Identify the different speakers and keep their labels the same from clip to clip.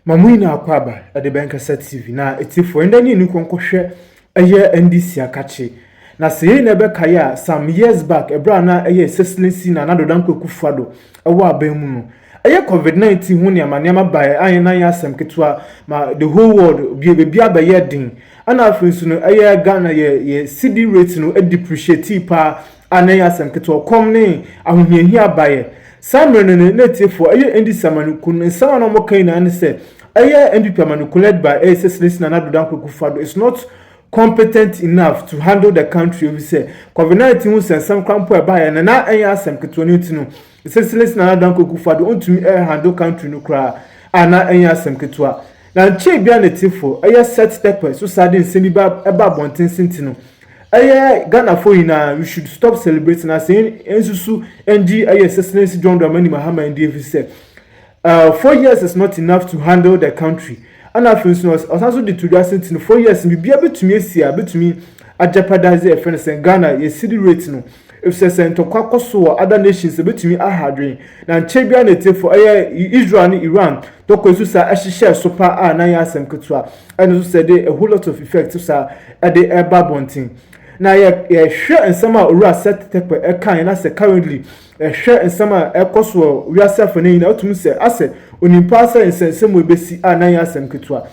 Speaker 1: Mamuina akwaba at the bank TV na etifo endani ni konkohwe eye NDC akache na sey na be kaya some years back ebra na eye seslency na nadodan kwekufado ewo abamu no eye COVID-19 hu ne amaniama bae ayen na yasem ketwa ma the whole world bi abaye din ana afinsu no eye Ghana ye CD rate no depreciate pa ana yasem ketwa komne ahohiahia bae Samre ne tifo eye NDC amanukun nsa na mo kan na ne se eye NDP amanukun led by seslency na nadodan kwekufado is not competent enough to handle the country. We say COVID-19 hu sensam krampo eba na anya asem ketoni ntino sesles na dan kokufado ontumi handle country no kra ana anya asem ketwa na nche bia netifo eye Seth Tepker so sade nsemi ba eba bonten sintino eye Ghana for ina we should stop celebrating as ensusu NG eye sesles John Dramani Mahama NDC say 4 years is not enough to handle the country. And I feel so also the to just in 4 years we be able to me see between a jeopardize a friends and Ghana ye city rate no if say sent to kwakoso other nations between a hardware na chebia native for Israel and Iran to ko so ahihye so pa na ya asem ketwa and so said a whole lot of effects so at the eba bonting na ye hwe ensama owura Seth Tepker e kan na say currently hwe ensama ekoso we asefo na ina otum say ase onimpa say ensensem we besi na ya asem ketwa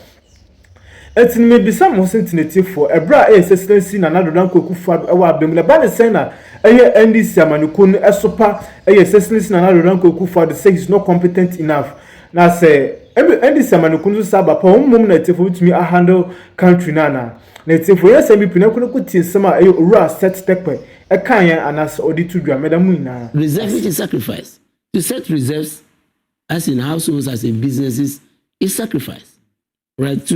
Speaker 1: etin me bisa mo sentinity for ebra seslency na nadodan kwekufado ewa abemle ba ne sen na eye NDC amanukun esopa seslency na nadodan kwekufado say is not competent enough na say NDC amanukun so saba pa mum na tifo bitumi a handle country na tifo yes MPP na kuno tie sema owura Seth Tepker e kan yan anas odi to dwa medamu ina
Speaker 2: reserve is sacrifice to set reserves as in households as in businesses is sacrifice, right?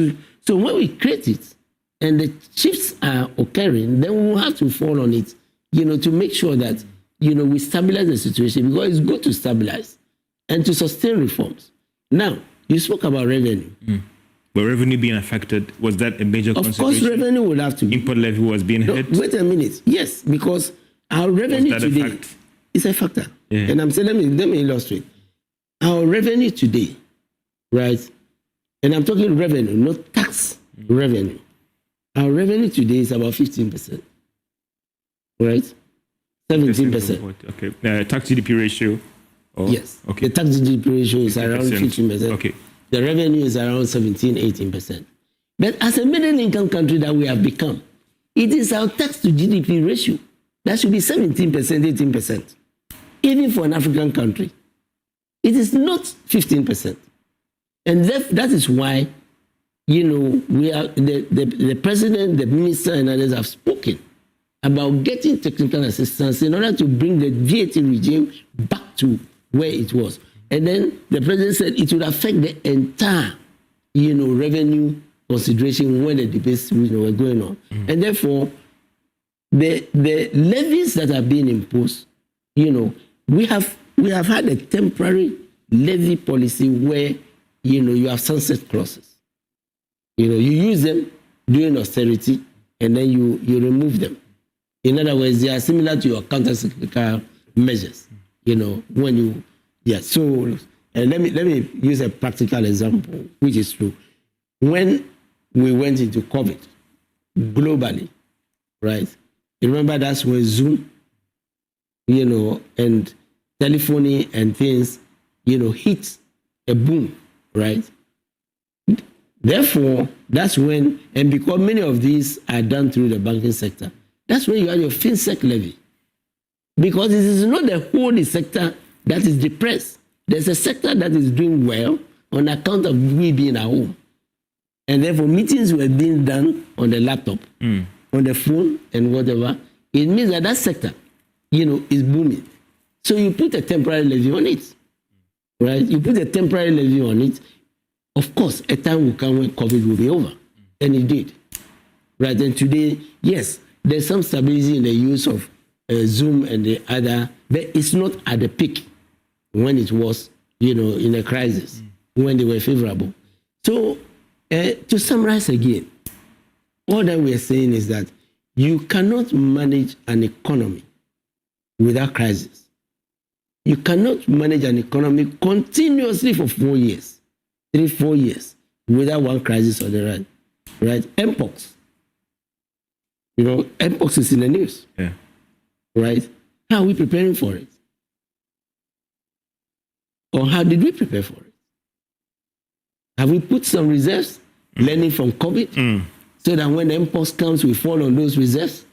Speaker 2: So when we create it and the shifts are occurring, then we will have to fall on it, to make sure that, we stabilize the situation, because it's good to stabilize and to sustain reforms. Now, you spoke about revenue.
Speaker 3: But revenue being affected, was that a major consideration?
Speaker 2: Of course, revenue would have to be.
Speaker 3: Import levy was being hit?
Speaker 2: Wait a minute. Yes, because our revenue today is a factor. Yeah. And I'm saying, let me illustrate. Our revenue today, right? And I'm talking revenue, not tax revenue. Our revenue today is about 15%, right? 17%.
Speaker 3: Okay. Tax GDP ratio?
Speaker 2: Yes. Okay. The tax GDP ratio is around 15%.
Speaker 3: Okay.
Speaker 2: The revenue is around 17-18%. But as a middle income country that we have become, it is our tax to GDP ratio that should be 17%, 18%. Even for an African country. It is not 15%. And that is why, we are the president, the minister, and others have spoken about getting technical assistance in order to bring the VAT regime back to where it was. And then the president said it would affect the entire, revenue consideration when the debates were going on. And therefore, the levies that are being imposed, we have had a temporary levy policy where you have sunset clauses. You use them during austerity and then you remove them. In other words, they are similar to your counter-cyclical measures. When so and let me use a practical example, which is true. When we went into COVID globally, right? You remember that's when Zoom, and telephony and things, hit a boom, right? Therefore, that's when, and because many of these are done through the banking sector, that's when you have your FinSec levy. Because it is not the whole sector that is depressed. There's a sector that is doing well on account of we being at home. And therefore, meetings were being done on the laptop, on the phone, and whatever. It means that sector, is booming. So you put a temporary levy on it, right? You put a temporary levy on it. Of course, a time will come when COVID will be over. And it did. Right? And today, yes, there's some stability in the use of Zoom and the other, but it's not at the peak when it was, in a crisis, when they were favorable. So, to summarize again, all that we are saying is that you cannot manage an economy without crisis. You cannot manage an economy continuously for 4 years. 3-4 years without one crisis or the right. Right? Mpox. Mpox is in the news.
Speaker 3: Yeah.
Speaker 2: Right? How are we preparing for it? Or how did we prepare for it? Have we put some reserves, learning from COVID, so that when Mpox comes, we fall on those reserves,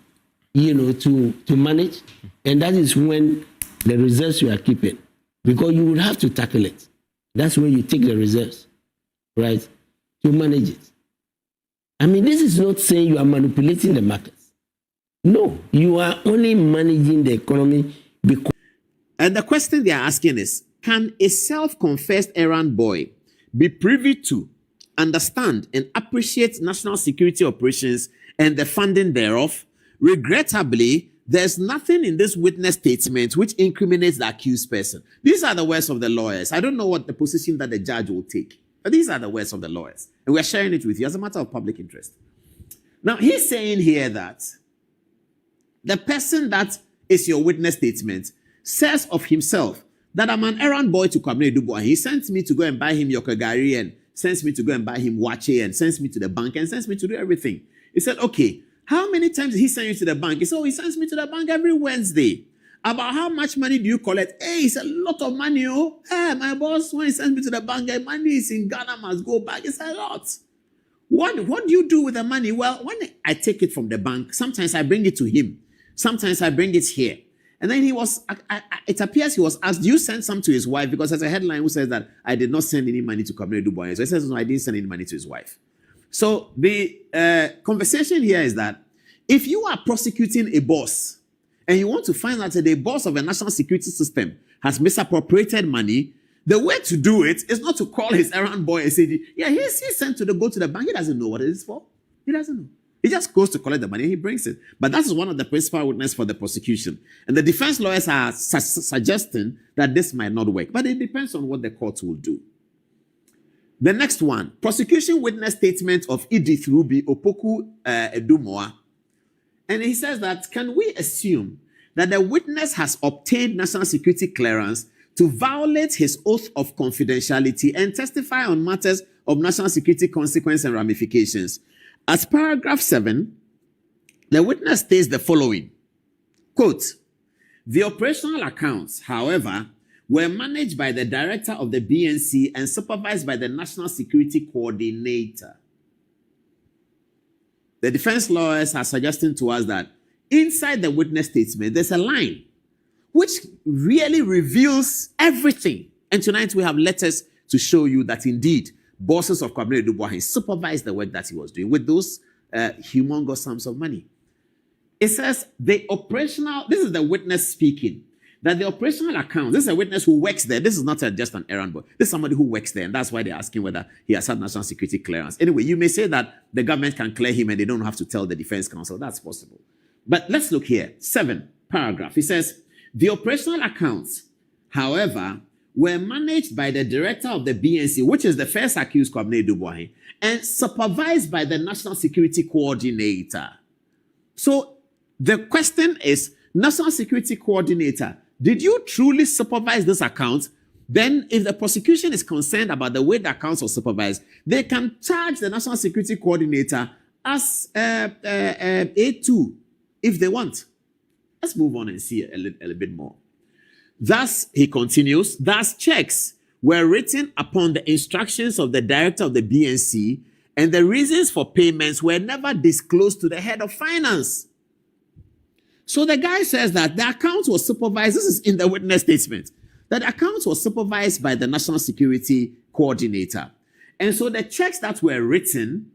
Speaker 2: to manage? And that is when the reserves you are keeping, because you will have to tackle it. That's when you take the reserves, right, to manage it. I mean, this is not saying you are manipulating the markets. No, you are only managing the economy because.
Speaker 4: And the question they are asking is, can a self-confessed errand boy be privy to, understand, and appreciate national security operations and the funding thereof? Regrettably, there's nothing in this witness statement which incriminates the accused person. These are the words of the lawyers. I don't know what the position that the judge will take, but these are the words of the lawyers. And we're sharing it with you as a matter of public interest. Now, he's saying here that the person that is your witness statement says of himself that I'm an errand boy to Kwabena Dubois. He sent me to go and buy him Yokogari and sends me to go and buy him Wache and sends me to the bank and sends me to do everything. He said, okay, how many times did he send you to the bank? He said, oh, he sends me to the bank every Wednesday. About how much money do you collect? Hey, it's a lot of money. Oh, hey, my boss, when he sends me to the bank, money is in Ghana, must go back. It's a lot. What do you do with the money? Well, when I take it from the bank, sometimes I bring it to him. Sometimes I bring it here. And then it appears he was asked, do you send some to his wife? Because there's a headline who says that I did not send any money to Kwabena Dubois. So he says, no, I didn't send any money to his wife. So the conversation here is that if you are prosecuting a boss and you want to find out that the boss of a national security system has misappropriated money, the way to do it is not to call his errand boy and say, yeah, he's sent to go to the bank. He doesn't know what it is for. He doesn't know. He just goes to collect the money and he brings it. But that is one of the principal witnesses for the prosecution. And the defense lawyers are suggesting that this might not work. But it depends on what the court will do. The next one, prosecution witness statement of Edith Ruby Opoku Edumoa. And he says that, can we assume that the witness has obtained national security clearance to violate his oath of confidentiality and testify on matters of national security consequence and ramifications? As paragraph 7, the witness states the following, quote, the operational accounts, however, were managed by the director of the BNC and supervised by the National Security Coordinator. The defense lawyers are suggesting to us that inside the witness statement, there's a line which really reveals everything. And tonight we have letters to show you that indeed, bosses of Kwabena Dubois supervised the work that he was doing with those humongous sums of money. It says the operational, this is the witness speaking, that the operational account, this is a witness who works there. This is not just an errand boy. This is somebody who works there, and that's why they're asking whether he has had national security clearance. Anyway, you may say that the government can clear him and they don't have to tell the defense counsel. That's possible. But let's look here. 7 paragraph. It says, the operational accounts, however, were managed by the director of the BNC, which is the first accused Kwabena Dubois, and supervised by the National Security Coordinator. So the question is, National Security Coordinator, did you truly supervise this account? Then if the prosecution is concerned about the way the accounts were supervised, they can charge the National Security Coordinator as A2 if they want. Let's move on and see a little bit more. Thus, he continues, thus checks were written upon the instructions of the director of the BNC, and the reasons for payments were never disclosed to the head of finance. So the guy says that the account was supervised, this is in the witness statement, that the account was supervised by the National Security Coordinator. And so the checks that were written